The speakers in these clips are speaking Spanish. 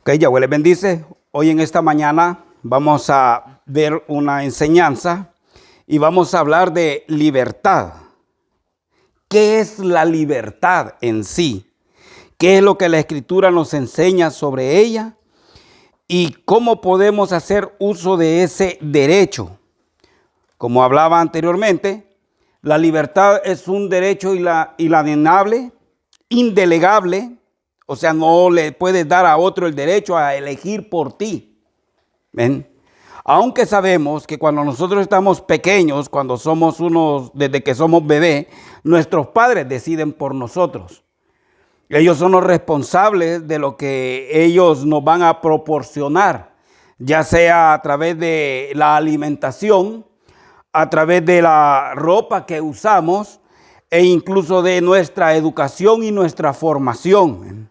Ok, Yahweh les bendice. Hoy en esta mañana vamos a ver una enseñanza y vamos a hablar de libertad. ¿Qué es la libertad en sí? ¿Qué es lo que la Escritura nos enseña sobre ella? ¿Y cómo podemos hacer uso de ese derecho? Como hablaba anteriormente, la libertad es un derecho inalienable, indelegable. O sea, no le puedes dar a otro el derecho a elegir por ti. ¿Ven? Aunque sabemos que cuando nosotros estamos pequeños, desde que somos bebés, nuestros padres deciden por nosotros. Ellos son los responsables de lo que ellos nos van a proporcionar, ya sea a través de la alimentación, a través de la ropa que usamos e incluso de nuestra educación y nuestra formación.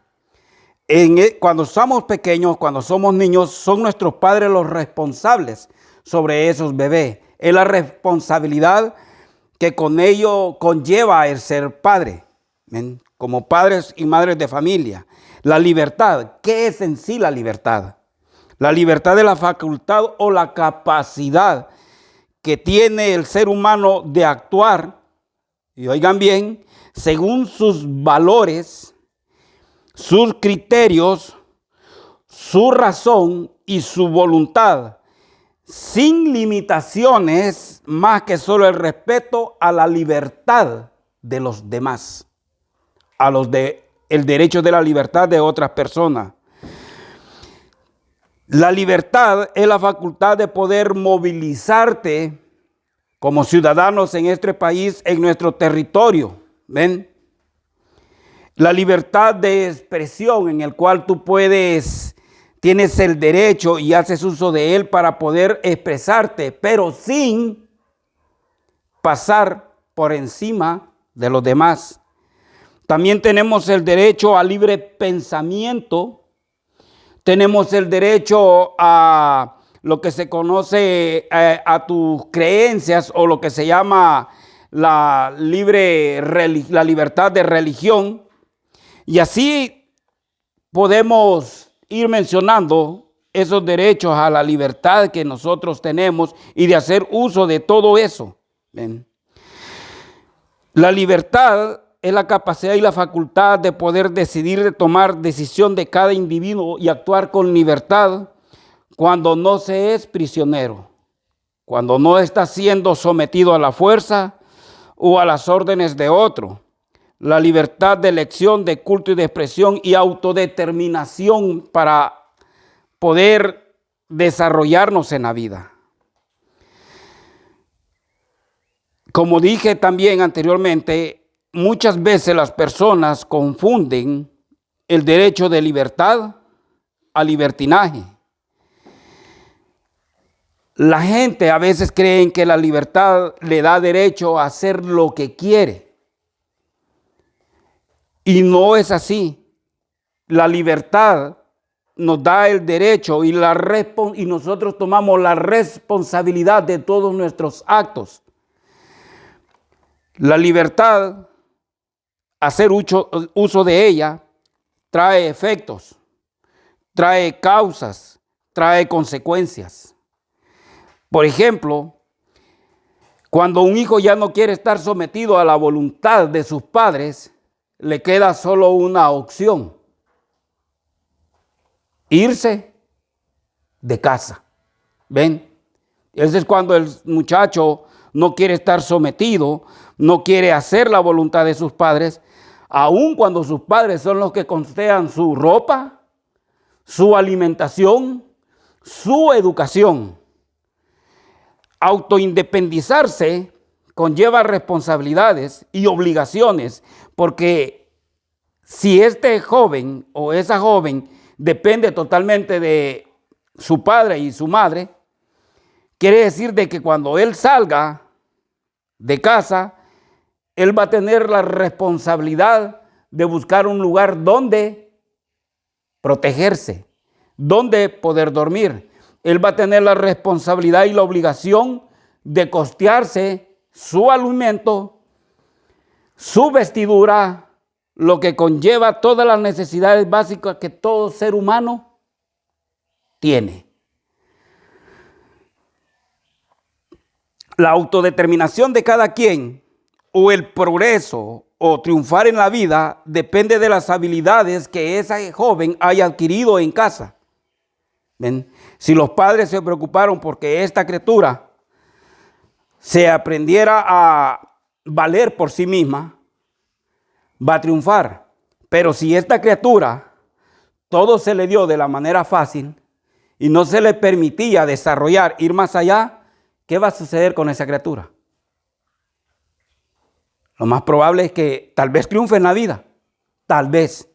Cuando somos pequeños, cuando somos niños, son nuestros padres los responsables sobre esos bebés. Es la responsabilidad que con ello conlleva el ser padre, ¿ven? Como padres y madres de familia. La libertad, ¿qué es en sí la libertad? La libertad es la facultad o la capacidad que tiene el ser humano de actuar, y oigan bien, según sus valores, sus criterios, su razón y su voluntad, sin limitaciones más que solo el respeto a la libertad de los demás, el derecho de la libertad de otras personas. La libertad es la facultad de poder movilizarte como ciudadanos en este país, en nuestro territorio. ¿Ven? La libertad de expresión en el cual tú tienes el derecho y haces uso de él para poder expresarte, pero sin pasar por encima de los demás. También tenemos el derecho a libre pensamiento. Tenemos el derecho a lo que se conoce a tus creencias o lo que se llama la libertad de religión. Y así podemos ir mencionando esos derechos a la libertad que nosotros tenemos y de hacer uso de todo eso. ¿Ven? La libertad es la capacidad y la facultad de poder decidir, de tomar decisión de cada individuo y actuar con libertad cuando no se es prisionero, cuando no está siendo sometido a la fuerza o a las órdenes de otro. La libertad de elección, de culto y de expresión y autodeterminación para poder desarrollarnos en la vida. Como dije también anteriormente, muchas veces las personas confunden el derecho de libertad a libertinaje. La gente a veces cree que la libertad le da derecho a hacer lo que quiere. Y no es así. La libertad nos da el derecho y nosotros tomamos la responsabilidad de todos nuestros actos. La libertad, hacer uso de ella, trae efectos, trae causas, trae consecuencias. Por ejemplo, cuando un hijo ya no quiere estar sometido a la voluntad de sus padres, le queda solo una opción: irse de casa. ¿Ven? Ese es cuando el muchacho no quiere estar sometido, no quiere hacer la voluntad de sus padres, aun cuando sus padres son los que costean su ropa, su alimentación, su educación. Autoindependizarse conlleva responsabilidades y obligaciones, porque si este joven o esa joven depende totalmente de su padre y su madre, quiere decir de que cuando él salga de casa, él va a tener la responsabilidad de buscar un lugar donde protegerse, donde poder dormir. Él va a tener la responsabilidad y la obligación de costearse su alimento, su vestidura, lo que conlleva todas las necesidades básicas que todo ser humano tiene. La autodeterminación de cada quien o el progreso o triunfar en la vida depende de las habilidades que esa joven haya adquirido en casa. ¿Ven? Si los padres se preocuparon porque esta criatura se aprendiera a valer por sí misma, va a triunfar. Pero si esta criatura todo se le dio de la manera fácil y no se le permitía desarrollar, ir más allá, ¿qué va a suceder con esa criatura? Lo más probable es que tal vez triunfe en la vida, tal vez,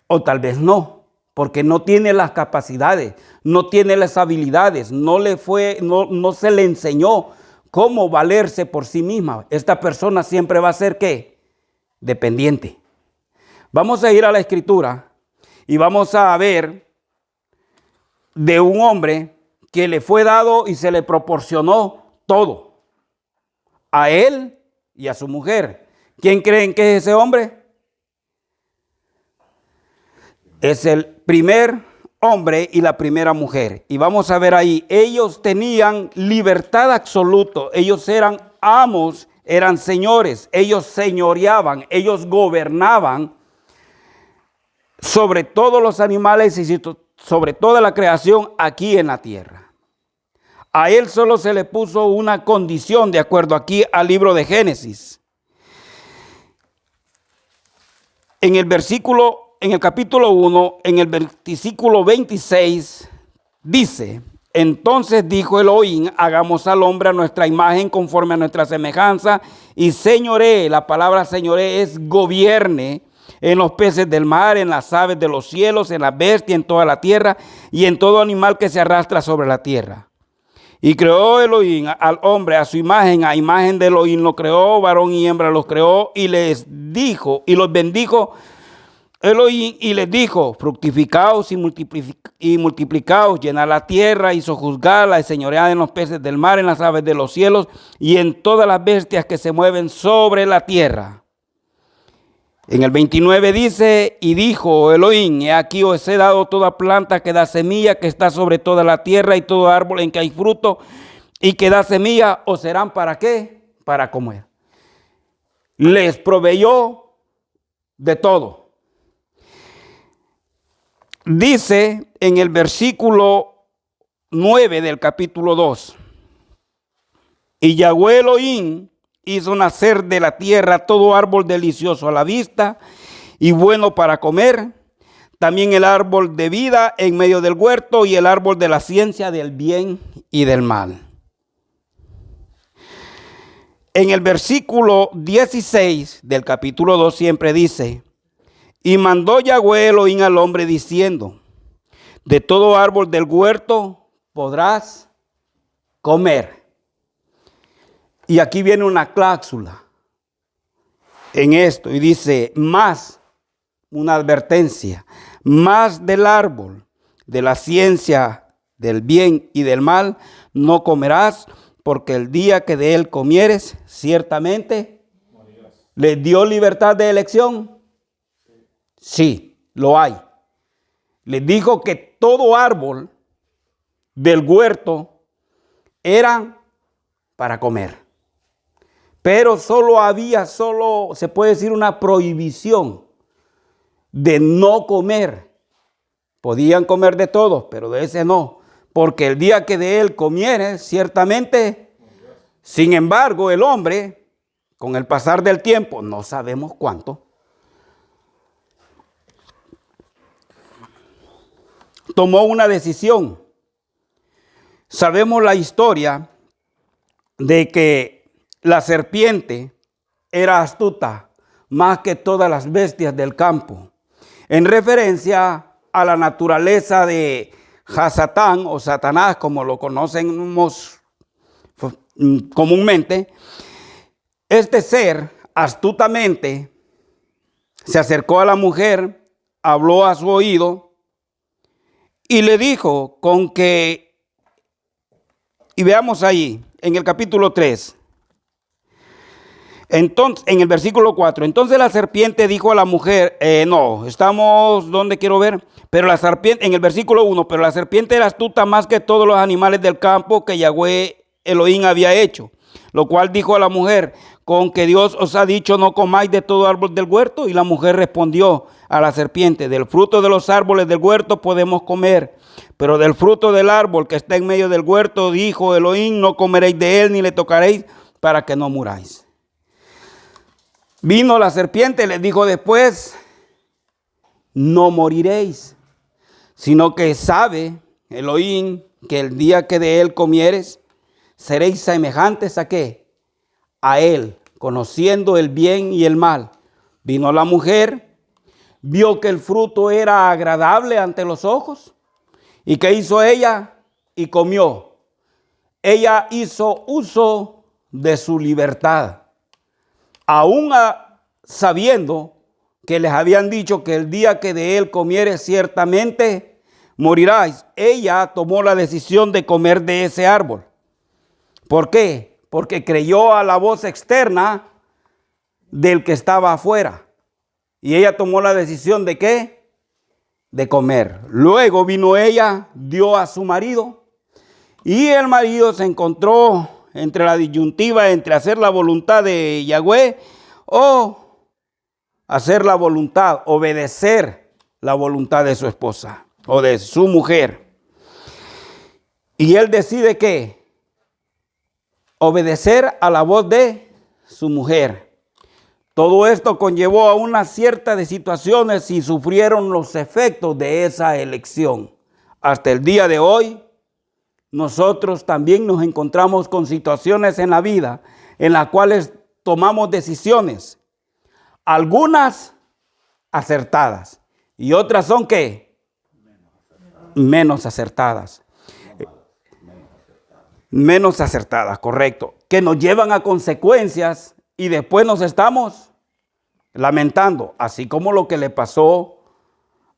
o tal vez no, porque no tiene las capacidades, no tiene las habilidades, no se le enseñó cómo valerse por sí misma. Esta persona siempre va a ser ¿qué? Dependiente. Vamos a ir a la Escritura y vamos a ver de un hombre que le fue dado y se le proporcionó todo a él y a su mujer. ¿Quién creen que es ese hombre? Es el primer hombre y la primera mujer. Y vamos a ver ahí, ellos tenían libertad absoluta, ellos eran amos, eran señores, ellos señoreaban, ellos gobernaban sobre todos los animales y sobre toda la creación aquí en la tierra. A él solo se le puso una condición de acuerdo aquí al libro de Génesis. En el capítulo 1, en el versículo 26, dice: entonces dijo Elohim, hagamos al hombre a nuestra imagen conforme a nuestra semejanza y señoree. La palabra señoree es gobierne en los peces del mar, en las aves de los cielos, en las bestias, en toda la tierra y en todo animal que se arrastra sobre la tierra. Y creó Elohim al hombre a su imagen, a imagen de Elohim lo creó, varón y hembra los creó, y les dijo, y los bendijo Elohim, y les dijo: fructificaos y multiplicaos, llenad la tierra y sojuzgadla, y señoread en los peces del mar, en las aves de los cielos, y en todas las bestias que se mueven sobre la tierra. En el 29 dice: y dijo Elohim, he aquí os he dado toda planta que da semilla, que está sobre toda la tierra, y todo árbol en que hay fruto, y que da semilla, os serán ¿para qué? Para comer. Les proveyó de todo. Dice en el versículo 9 del capítulo 2: y Yahweh Elohim hizo nacer de la tierra todo árbol delicioso a la vista y bueno para comer, también el árbol de vida en medio del huerto y el árbol de la ciencia del bien y del mal. En el versículo 16 del capítulo 2 siempre dice: y mandó Yahweh Elohim al hombre diciendo: de todo árbol del huerto podrás comer. Y aquí viene una cláusula en esto y dice: más, una advertencia, más del árbol de la ciencia del bien y del mal no comerás, porque el día que de él comieres, ciertamente morirás. ¿Le dio libertad de elección? Sí, lo hay. Les dijo que todo árbol del huerto era para comer. Pero solo se puede decir una prohibición de no comer. Podían comer de todos, pero de ese no. Porque el día que de él comieres, ciertamente. Sin embargo, el hombre, con el pasar del tiempo, no sabemos cuánto, tomó una decisión. Sabemos la historia de que la serpiente era astuta más que todas las bestias del campo, en referencia a la naturaleza de Hasatán o Satanás, como lo conocemos comúnmente. Este ser astutamente se acercó a la mujer, habló a su oído y le dijo y veamos ahí en el capítulo 3, Entonces, en el versículo 4, entonces la serpiente dijo a la mujer, no, estamos donde quiero ver, pero la serpiente, en el versículo 1, pero la serpiente era astuta más que todos los animales del campo que Yahweh Elohim había hecho, lo cual dijo a la mujer, con que Dios os ha dicho no comáis de todo árbol del huerto. Y la mujer respondió a la serpiente, del fruto de los árboles del huerto podemos comer, pero del fruto del árbol que está en medio del huerto, dijo Elohim, no comeréis de él ni le tocaréis para que no muráis. Vino la serpiente y les dijo después, no moriréis, sino que sabe Elohim que el día que de él comieres, seréis semejantes ¿a qué? A él, conociendo el bien y el mal. Vino la mujer, vio que el fruto era agradable ante los ojos. ¿Y qué hizo ella? Y comió. Ella hizo uso de su libertad, aún sabiendo que les habían dicho que el día que de él comieres ciertamente moriráis. Ella tomó la decisión de comer de ese árbol. ¿Por qué? Porque creyó a la voz externa del que estaba afuera. Y ella tomó la decisión de ¿qué? De comer. Luego vino ella, dio a su marido. Y el marido se encontró entre la disyuntiva entre hacer la voluntad de Yahweh o hacer la voluntad, obedecer la voluntad de su esposa o de su mujer. Y él decide ¿qué? Obedecer a la voz de su mujer. Todo esto conllevó a una cierta de situaciones y sufrieron los efectos de esa elección. Hasta el día de hoy, nosotros también nos encontramos con situaciones en la vida en las cuales tomamos decisiones, algunas acertadas y otras son ¿qué? Menos acertadas. Menos acertadas, correcto, que nos llevan a consecuencias y después nos estamos lamentando, así como lo que le pasó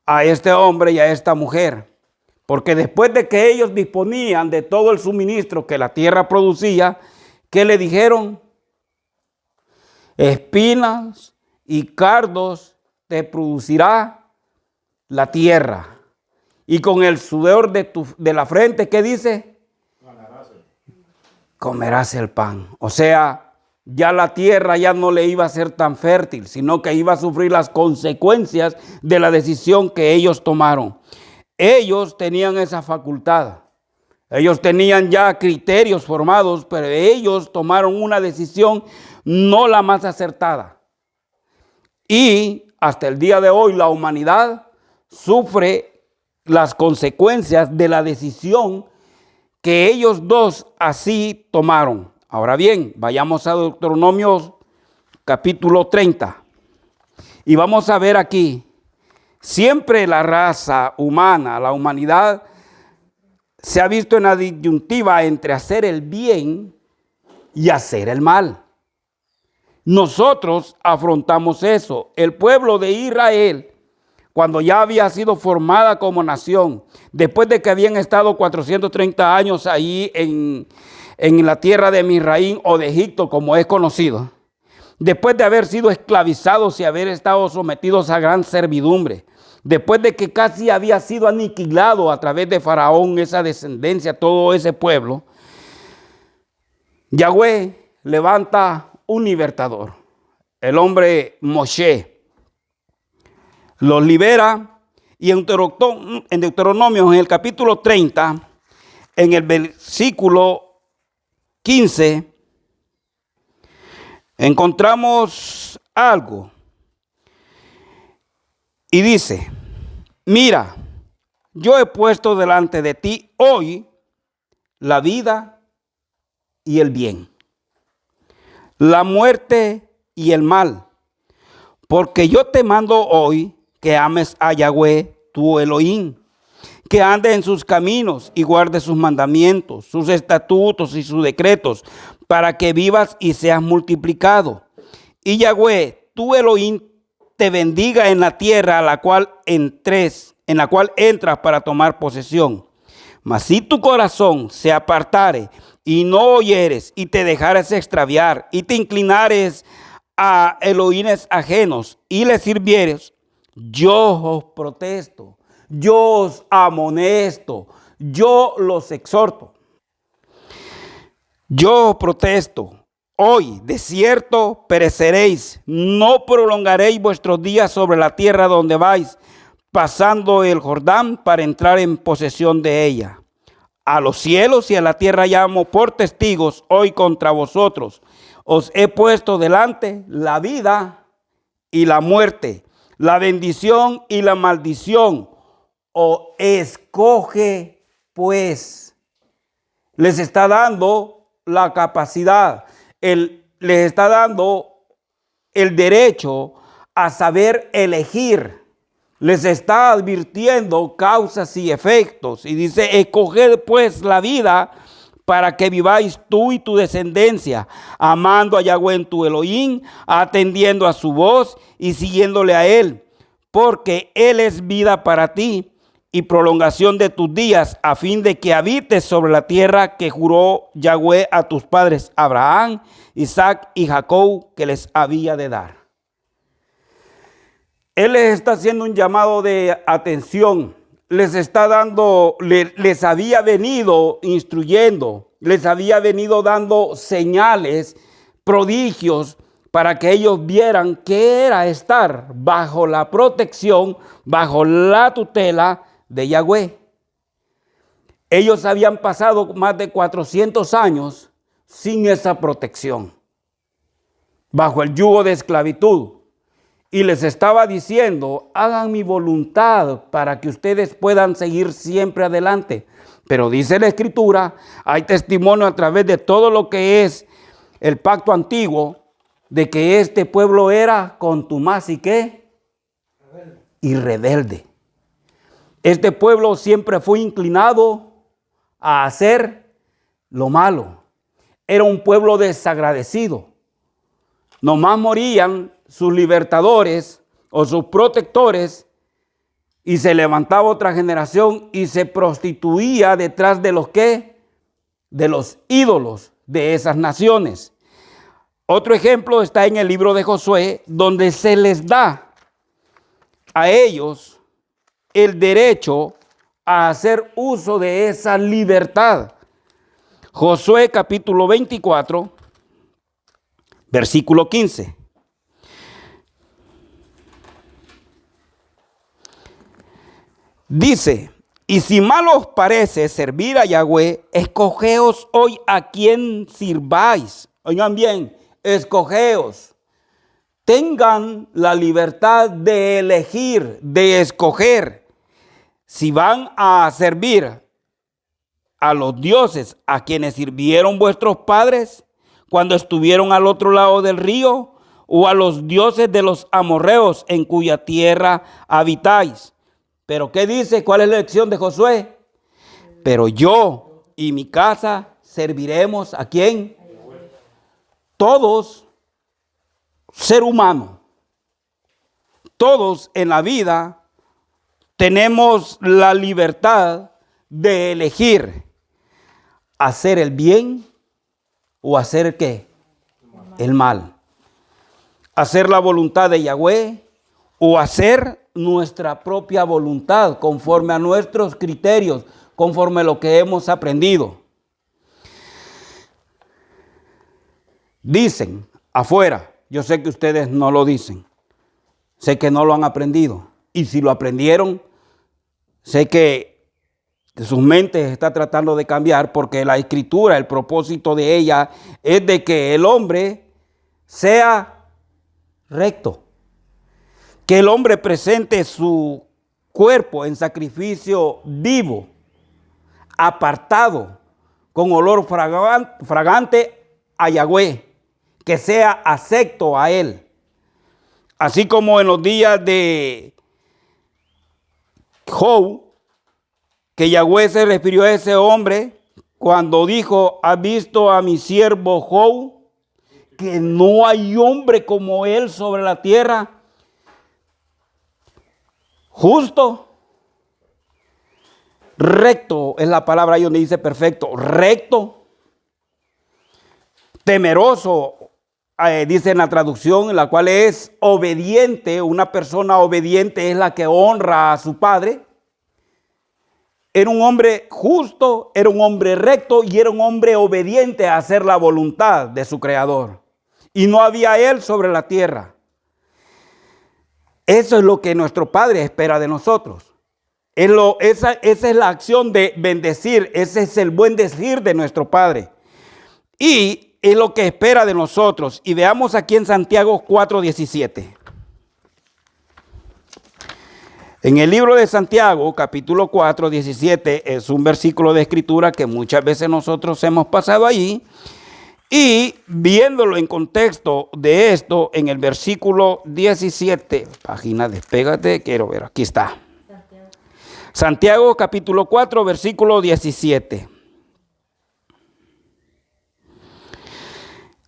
a este hombre y a esta mujer, porque después de que ellos disponían de todo el suministro que la tierra producía, ¿qué le dijeron? Espinas y cardos te producirá la tierra, y con el sudor de la frente, ¿qué dice? Comerás el pan. O sea, ya la tierra ya no le iba a ser tan fértil, sino que iba a sufrir las consecuencias de la decisión que ellos tomaron. Ellos tenían esa facultad. Ellos tenían ya criterios formados, pero ellos tomaron una decisión no la más acertada. Y hasta el día de hoy la humanidad sufre las consecuencias de la decisión que ellos dos así tomaron. Ahora bien, vayamos a Deuteronomio capítulo 30. Y vamos a ver aquí, siempre la raza humana, la humanidad, se ha visto en la disyuntiva entre hacer el bien y hacer el mal. Nosotros afrontamos eso. El pueblo de Israel, cuando ya había sido formada como nación, después de que habían estado 430 años ahí en la tierra de Misraín o de Egipto, como es conocido, después de haber sido esclavizados y haber estado sometidos a gran servidumbre, después de que casi había sido aniquilado a través de Faraón, esa descendencia, todo ese pueblo, Yahweh levanta un libertador, el hombre Moshe. Los libera y en Deuteronomio, en el capítulo 30, en el versículo 15, encontramos algo. Y dice, mira, yo he puesto delante de ti hoy la vida y el bien, la muerte y el mal, porque yo te mando hoy que ames a Yahweh, tu Elohim, que andes en sus caminos y guardes sus mandamientos, sus estatutos y sus decretos, para que vivas y seas multiplicado. Y Yahweh, tu Elohim, te bendiga en la tierra a la cual entras para tomar posesión. Mas si tu corazón se apartare y no oyeres y te dejares extraviar y te inclinares a Elohines ajenos y les sirvieres, yo os protesto, yo os amonesto, yo los exhorto. Yo os protesto, hoy de cierto pereceréis, no prolongaréis vuestros días sobre la tierra donde vais, pasando el Jordán para entrar en posesión de ella. A los cielos y a la tierra llamo por testigos hoy contra vosotros. Os he puesto delante la vida y la muerte, la bendición y la maldición. O escoge pues. Les está dando la capacidad, les está dando el derecho a saber elegir. Les está advirtiendo causas y efectos. Y dice, escoged pues la vida para que viváis tú y tu descendencia, amando a Yahweh en tu Elohim, atendiendo a su voz y siguiéndole a él. Porque él es vida para ti y prolongación de tus días, a fin de que habites sobre la tierra que juró Yahweh a tus padres, Abraham, Isaac y Jacob, que les había de dar. Él les está haciendo un llamado de atención, les está dando, les había venido instruyendo, les había venido dando señales, prodigios, para que ellos vieran qué era estar bajo la protección, bajo la tutela de Yahweh. Ellos habían pasado más de 400 años sin esa protección, bajo el yugo de esclavitud. Y les estaba diciendo, hagan mi voluntad para que ustedes puedan seguir siempre adelante. Pero dice la Escritura, hay testimonio a través de todo lo que es el pacto antiguo, de que este pueblo era contumaz y ¿qué? Y rebelde. Este pueblo siempre fue inclinado a hacer lo malo. Era un pueblo desagradecido. Nomás morían sus libertadores o sus protectores y se levantaba otra generación y se prostituía detrás de los ¿qué? De los ídolos de esas naciones. Otro ejemplo está en el libro de Josué, donde se les da a ellos el derecho a hacer uso de esa libertad. Josué capítulo 24, versículo 15. Dice, y si mal os parece servir a Yahweh, escogeos hoy a quien sirváis. Oigan bien, escogeos. Tengan la libertad de elegir, de escoger. Si van a servir a los dioses a quienes sirvieron vuestros padres cuando estuvieron al otro lado del río, o a los dioses de los amorreos en cuya tierra habitáis. Pero ¿qué dice? ¿Cuál es la elección de Josué? Pero yo y mi casa serviremos ¿a quién? Todos, ser humano, todos en la vida tenemos la libertad de elegir hacer el bien o hacer ¿qué? El mal. Hacer la voluntad de Yahweh o hacer nuestra propia voluntad conforme a nuestros criterios, conforme a lo que hemos aprendido. Dicen afuera, yo sé que ustedes no lo dicen, sé que no lo han aprendido, y si lo aprendieron, sé que sus mentes están tratando de cambiar, porque la Escritura, el propósito de ella es de que el hombre sea recto, que el hombre presente su cuerpo en sacrificio vivo, apartado, con olor fragante a Yahweh, que sea acepto a él. Así como en los días de Job, que Yahweh se refirió a ese hombre cuando dijo, ¿has visto a mi siervo Job? Que no hay hombre como él sobre la tierra, justo, recto es la palabra ahí donde dice perfecto, recto, temeroso dice en la traducción, la cual es obediente. Una persona obediente es la que honra a su padre. Era un hombre justo, era un hombre recto y era un hombre obediente a hacer la voluntad de su creador. Y no había él sobre la tierra. Eso es lo que nuestro Padre espera de nosotros. Esa es la acción de bendecir. Ese es el buen decir de nuestro Padre. Y es lo que espera de nosotros. Y veamos aquí en Santiago 4:17. En el libro de Santiago, capítulo 4:17, es un versículo de escritura que muchas veces nosotros hemos pasado allí. Y viéndolo en contexto de esto, en el versículo 17, página, despégate, quiero ver, aquí está. Santiago capítulo 4, versículo 17.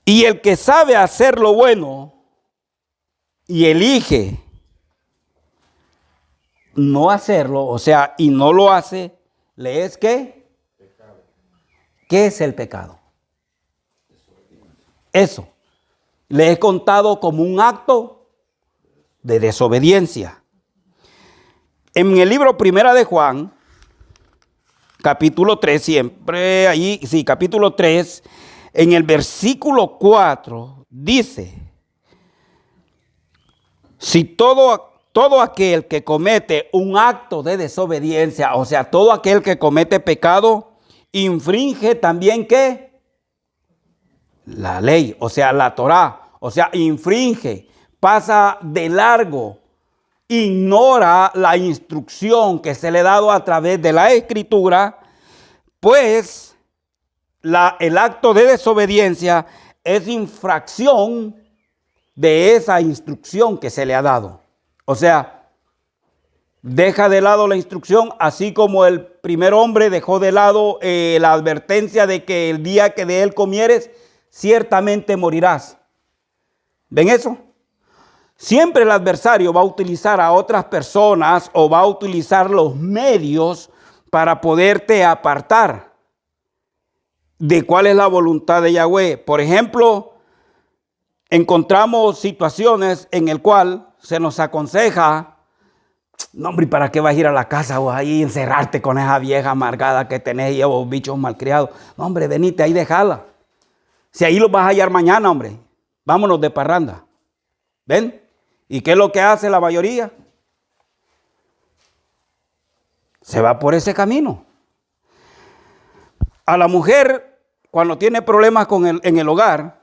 Y el que sabe hacer lo bueno y elige no hacerlo, o sea, y no lo hace, ¿le es qué? Pecado. ¿Qué es el pecado? Eso. Le he contado como un acto de desobediencia. En el libro Primera de Juan, capítulo 3, siempre allí, sí, capítulo 3, en el versículo 4, dice: si todo aquel que comete un acto de desobediencia, o sea, todo aquel que comete pecado, infringe también ¿qué? La ley, o sea, la Torá, o sea, infringe, pasa de largo, ignora la instrucción que se le ha dado a través de la Escritura, pues el acto de desobediencia es infracción de esa instrucción que se le ha dado. O sea, deja de lado la instrucción, así como el primer hombre dejó de lado la advertencia de que el día que de él comieres, ciertamente morirás. ¿Ven eso? Siempre el adversario va a utilizar a otras personas o va a utilizar los medios para poderte apartar de cuál es la voluntad de Yahweh. Por ejemplo, encontramos situaciones en el cual se nos aconseja: no, hombre, ¿para qué vas a ir a la casa o ahí encerrarte con esa vieja amargada que tenés y esos bichos malcriados? No, hombre, venite ahí, déjala. Si ahí los vas a hallar mañana, hombre, vámonos de parranda. ¿Ven? ¿Y qué es lo que hace la mayoría? Se va por ese camino. A la mujer, cuando tiene problemas en el hogar,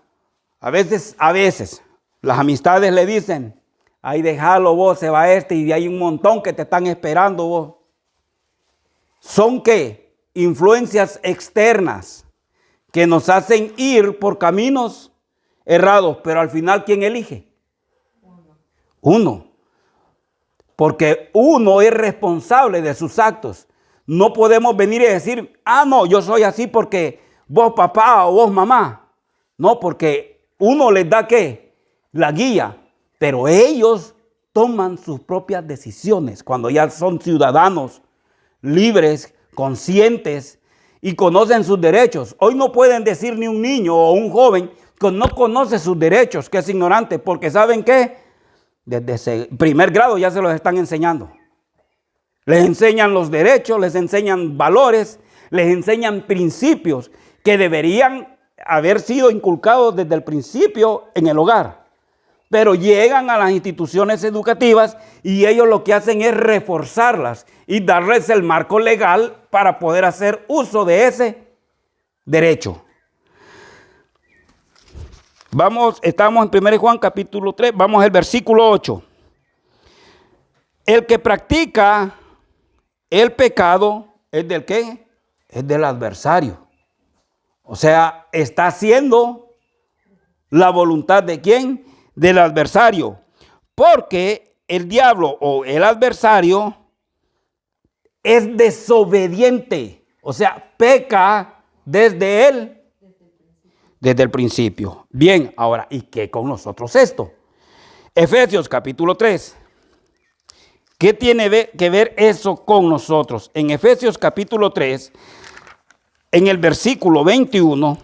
a veces, las amistades le dicen: ahí déjalo vos, se va y hay un montón que te están esperando vos. ¿Son qué? Influencias externas que nos hacen ir por caminos errados, pero al final, ¿quién elige? Uno. Porque uno es responsable de sus actos. No podemos venir y decir: ah, no, yo soy así porque vos papá o vos mamá. No, porque uno les da ¿qué? La guía, pero ellos toman sus propias decisiones cuando ya son ciudadanos libres, conscientes y conocen sus derechos. Hoy no pueden decir ni un niño o un joven que no conoce sus derechos, que es ignorante, porque ¿saben qué? Desde ese primer grado ya se los están enseñando. Les enseñan los derechos, les enseñan valores, les enseñan principios que deberían haber sido inculcados desde el principio en el hogar. Pero llegan a las instituciones educativas y ellos lo que hacen es reforzarlas y darles el marco legal para poder hacer uso de ese derecho. Estamos en 1 Juan capítulo 3, vamos al versículo 8. El que practica el pecado es del ¿qué? Es del adversario. O sea, está haciendo la voluntad ¿de quién? Del adversario. Porque el diablo o el adversario es desobediente. O sea, peca desde él. Desde el principio. Bien, ahora, ¿y qué con nosotros esto? Efesios capítulo 3. ¿Qué tiene que ver eso con nosotros? En Efesios capítulo 3, en el versículo 21,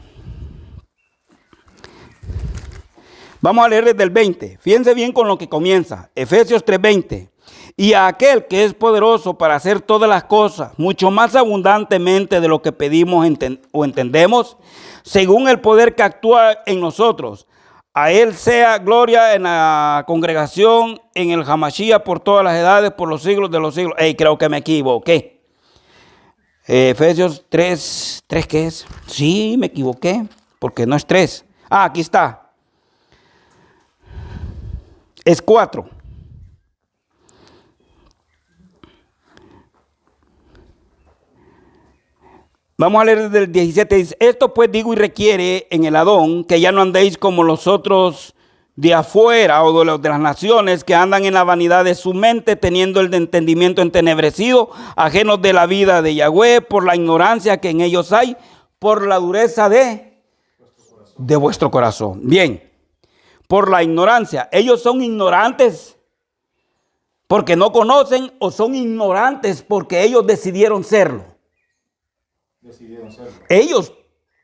Vamos a leer desde el 20. Fíjense bien con lo que comienza. Efesios 3:20. Y a aquel que es poderoso para hacer todas las cosas, mucho más abundantemente de lo que pedimos o entendemos, según el poder que actúa en nosotros. A él sea gloria en la congregación, en el Hamashia, por todas las edades, por los siglos de los siglos. Creo que me equivoqué. Efesios 3, ¿qué es? Sí, me equivoqué, porque no es 3. Aquí está. Es 4. Vamos a leer desde el 17. Dice, esto pues digo y requiere en el Adón que ya no andéis como los otros de afuera o de los de las naciones que andan en la vanidad de su mente, teniendo el entendimiento entenebrecido, ajenos de la vida de Yahweh, por la ignorancia que en ellos hay, por la dureza de vuestro corazón. Bien, por la ignorancia. Ellos son ignorantes porque no conocen, o son ignorantes porque ellos decidieron serlo. Ellos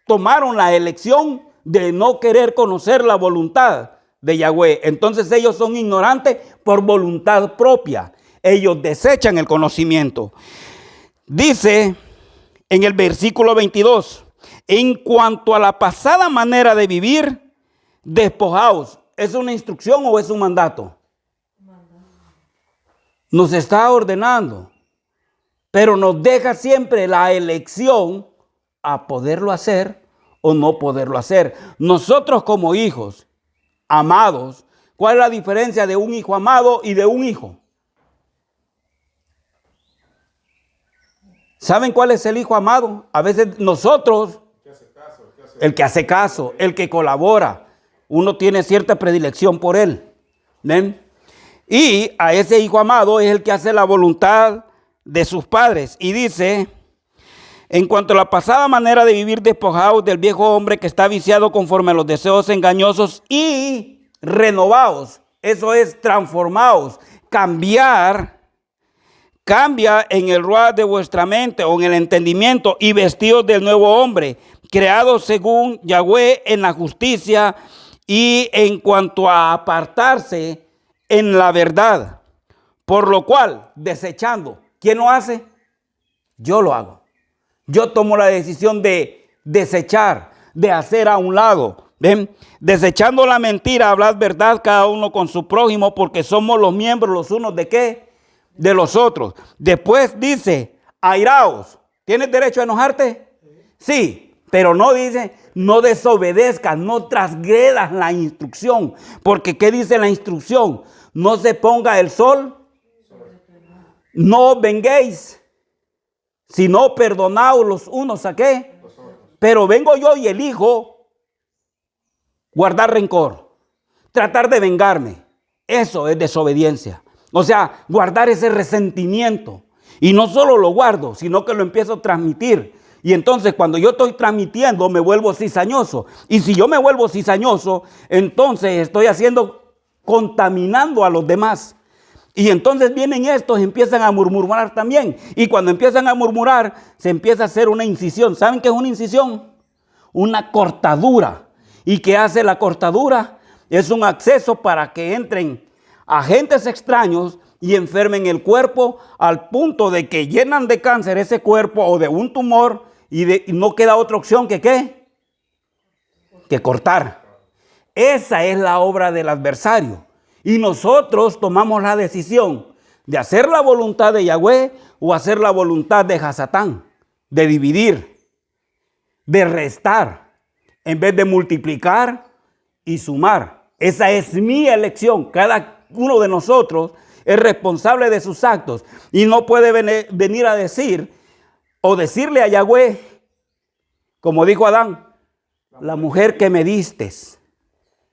tomaron la elección de no querer conocer la voluntad de Yahweh. Entonces ellos son ignorantes por voluntad propia. Ellos desechan el conocimiento. Dice en el versículo 22, en cuanto a la pasada manera de vivir, despojaos. ¿Es una instrucción o es un mandato? Nos está ordenando, pero nos deja siempre la elección a poderlo hacer o no poderlo hacer. Nosotros como hijos amados, ¿cuál es la diferencia de un hijo amado y de un hijo? ¿Saben cuál es el hijo amado? A veces nosotros, el que hace caso, el que colabora, uno tiene cierta predilección por él. ¿Ven? Y a ese hijo amado es el que hace la voluntad de sus padres. Y dice, en cuanto a la pasada manera de vivir, despojados del viejo hombre que está viciado conforme a los deseos engañosos y renovaos. Eso es transformaos, cambia en el ruach de vuestra mente o en el entendimiento y vestidos del nuevo hombre, creados según Yahweh en la justicia y en cuanto a apartarse en la verdad. Por lo cual, desechando. ¿Quién lo hace? Yo lo hago. Yo tomo la decisión de desechar, de hacer a un lado. ¿Ven? Desechando la mentira, hablad verdad cada uno con su prójimo, porque somos los miembros los unos de ¿qué? De los otros. Después dice, airaos. ¿Tienes derecho a enojarte? Sí, pero no dice, no desobedezcas, no transgredas la instrucción. Porque ¿qué dice la instrucción? No se ponga el sol, no venguéis, sino perdonaos los unos a qué. Pero vengo yo y elijo guardar rencor, tratar de vengarme. Eso es desobediencia. O sea, guardar ese resentimiento. Y no solo lo guardo, sino que lo empiezo a transmitir. Y entonces cuando yo estoy transmitiendo me vuelvo cizañoso. Y si yo me vuelvo cizañoso, entonces estoy contaminando a los demás. Y entonces vienen estos y empiezan a murmurar también. Y cuando empiezan a murmurar, se empieza a hacer una incisión. ¿Saben qué es una incisión? Una cortadura. ¿Y qué hace la cortadura? Es un acceso para que entren agentes extraños y enfermen el cuerpo al punto de que llenan de cáncer ese cuerpo o de un tumor y no queda otra opción que ¿qué? Que cortar. Esa es la obra del adversario. Y nosotros tomamos la decisión de hacer la voluntad de Yahweh o hacer la voluntad de Hasatán, de dividir, de restar, en vez de multiplicar y sumar. Esa es mi elección. Cada uno de nosotros es responsable de sus actos y no puede venir a decir o decirle a Yahweh, como dijo Adán, la mujer que me distes.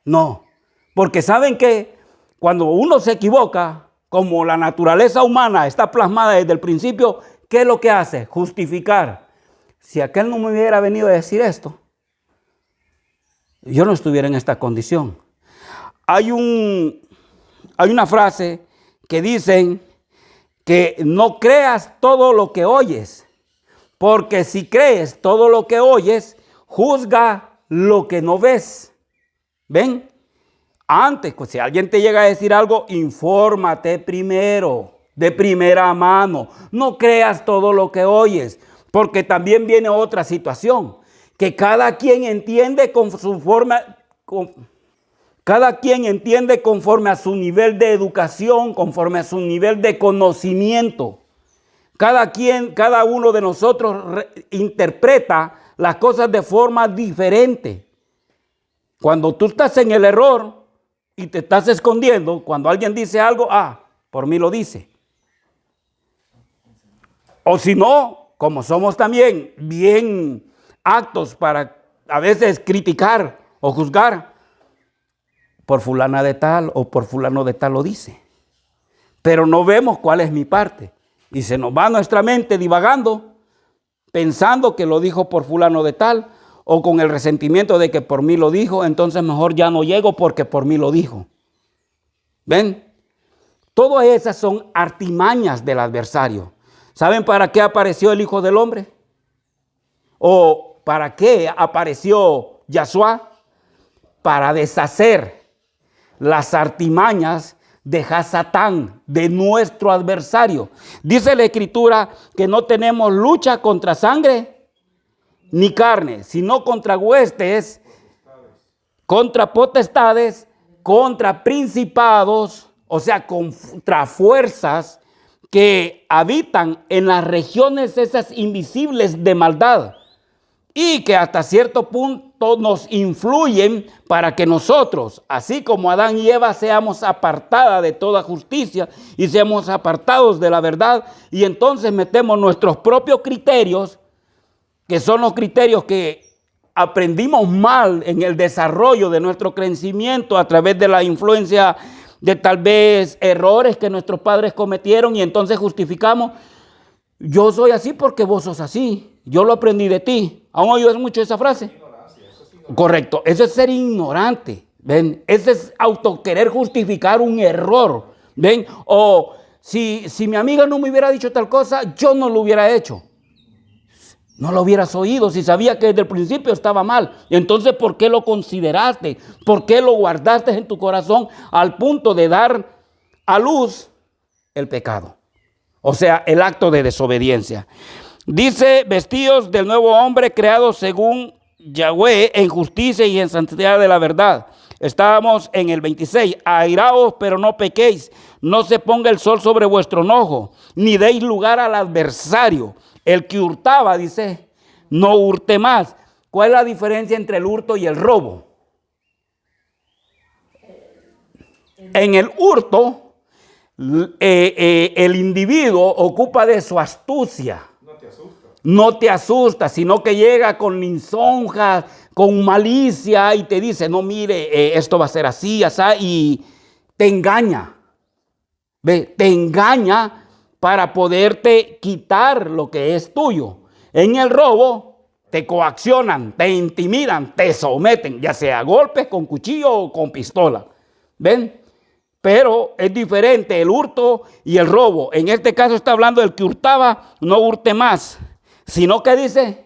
No, porque ¿saben qué? Cuando uno se equivoca, como la naturaleza humana está plasmada desde el principio, ¿qué es lo que hace? Justificar. Si aquel no me hubiera venido a decir esto, yo no estuviera en esta condición. Hay una frase que dicen que no creas todo lo que oyes, porque si crees todo lo que oyes, juzga lo que no ves. ¿Ven? Antes, pues, si alguien te llega a decir algo, infórmate primero, de primera mano. No creas todo lo que oyes, porque también viene otra situación, que cada quien entiende con su forma, cada quien entiende conforme a su nivel de educación, conforme a su nivel de conocimiento. Cada uno de nosotros interpreta las cosas de forma diferente. Cuando tú estás en el error y te estás escondiendo, cuando alguien dice algo, por mí lo dice. O si no, como somos también bien aptos para a veces criticar o juzgar, por fulana de tal o por fulano de tal lo dice. Pero no vemos cuál es mi parte. Y se nos va nuestra mente divagando, pensando que lo dijo por fulano de tal, o con el resentimiento de que por mí lo dijo, entonces mejor ya no llego porque por mí lo dijo. ¿Ven? Todas esas son artimañas del adversario. ¿Saben para qué apareció el Hijo del Hombre? ¿O para qué apareció Yahshua? Para deshacer las artimañas de Hasatán, de nuestro adversario. Dice la Escritura que no tenemos lucha contra sangre ni carne, sino contra huestes, contra potestades, contra principados, o sea, contra fuerzas que habitan en las regiones esas invisibles de maldad y que hasta cierto punto nos influyen para que nosotros, así como Adán y Eva, seamos apartadas de toda justicia y seamos apartados de la verdad, y entonces metemos nuestros propios criterios, que son los criterios que aprendimos mal en el desarrollo de nuestro crecimiento a través de la influencia de tal vez errores que nuestros padres cometieron, y entonces justificamos: yo soy así porque vos sos así, yo lo aprendí de ti. ¿Han oído mucho esa frase? Correcto, eso es ser ignorante, ¿ven? Ese es autoquerer justificar un error, ¿ven? O si mi amiga no me hubiera dicho tal cosa, yo no lo hubiera hecho. No lo hubieras oído si sabía que desde el principio estaba mal. Entonces, ¿por qué lo consideraste? ¿Por qué lo guardaste en tu corazón al punto de dar a luz el pecado? O sea, el acto de desobediencia. Dice: vestidos del nuevo hombre creado según Yahweh en justicia y en santidad de la verdad. Estábamos en el 26. Airaos, pero no pequéis. No se ponga el sol sobre vuestro enojo, ni deis lugar al adversario. El que hurtaba, dice, no hurte más. ¿Cuál es la diferencia entre el hurto y el robo? En el hurto, el individuo ocupa de su astucia. No te asusta, sino que llega con lisonjas, con malicia y te dice: no, mire, esto va a ser así, así, y te engaña. ¿Ve? Te engaña para poderte quitar lo que es tuyo. En el robo te coaccionan, te intimidan, te someten, ya sea a golpes, con cuchillo o con pistola. ¿Ven? Pero es diferente el hurto y el robo. En este caso está hablando del que hurtaba, no hurte más, sino que dice: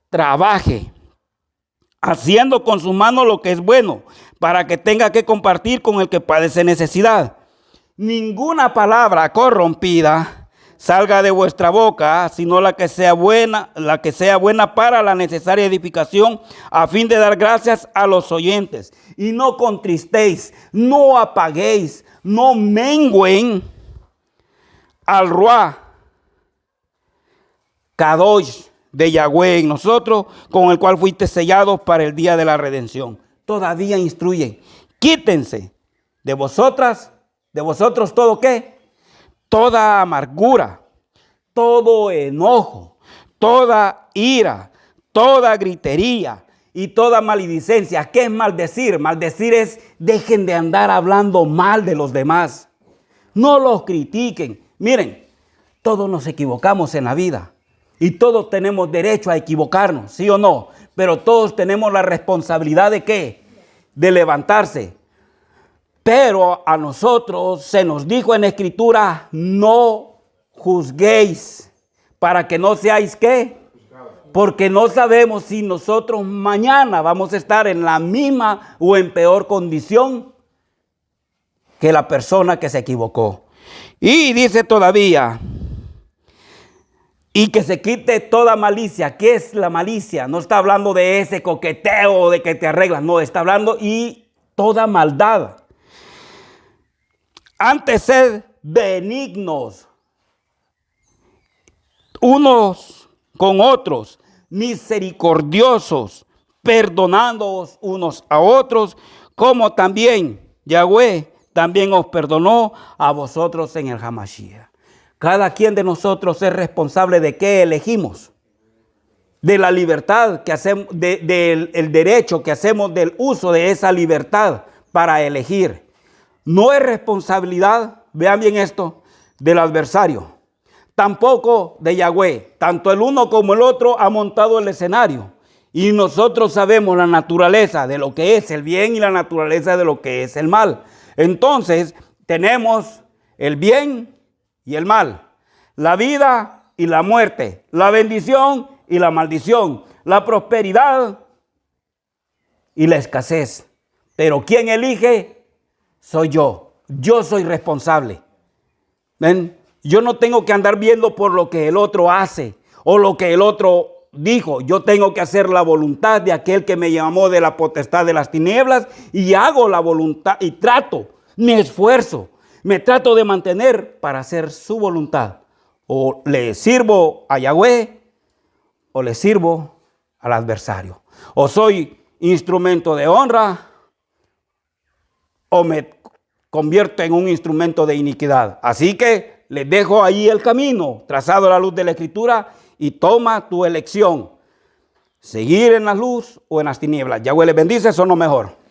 trabaje, haciendo con sus manos lo que es bueno, para que tenga que compartir con el que padece necesidad. Ninguna palabra corrompida salga de vuestra boca, sino la que sea buena para la necesaria edificación, a fin de dar gracias a los oyentes. Y no contristéis, no apaguéis, no mengüen al Ruá Kadosh de Yahweh en nosotros, con el cual fuiste sellados para el día de la redención. Todavía instruye: quítense de vosotros todo ¿qué? Toda amargura, todo enojo, toda ira, toda gritería y toda maledicencia. ¿Qué es maldecir? Maldecir es: dejen de andar hablando mal de los demás. No los critiquen. Miren, todos nos equivocamos en la vida y todos tenemos derecho a equivocarnos, ¿sí o no? Pero todos tenemos la responsabilidad ¿de qué? De levantarse. Pero a nosotros se nos dijo en la Escritura: no juzguéis, para que no seáis ¿qué? Porque no sabemos si nosotros mañana vamos a estar en la misma o en peor condición que la persona que se equivocó. Y dice todavía, y que se quite toda malicia. ¿Qué es la malicia? No está hablando de ese coqueteo de que te arreglas, no, está hablando y toda maldad. Antes sed benignos unos con otros, misericordiosos, perdonándoos unos a otros, como también Yahweh también os perdonó a vosotros en el Hamashiach. Cada quien de nosotros es responsable de qué elegimos, de la libertad que hacemos, del derecho que hacemos del uso de esa libertad para elegir. No es responsabilidad, vean bien esto, del adversario, tampoco de Yahweh. Tanto el uno como el otro ha montado el escenario y nosotros sabemos la naturaleza de lo que es el bien y la naturaleza de lo que es el mal. Entonces tenemos el bien y el mal, la vida y la muerte, la bendición y la maldición, la prosperidad y la escasez. Pero ¿quién elige? Soy yo. Yo soy responsable. ¿Ven? Yo no tengo que andar viendo por lo que el otro hace o lo que el otro dijo. Yo tengo que hacer la voluntad de aquel que me llamó de la potestad de las tinieblas y hago la voluntad y me esfuerzo, me trato de mantener para hacer su voluntad. O le sirvo a Yahweh o le sirvo al adversario. O soy instrumento de honra o me convierto en un instrumento de iniquidad. Así que les dejo ahí el camino trazado a la luz de la Escritura y toma tu elección. Seguir en la luz o en las tinieblas. Yahweh les bendice, son lo mejor.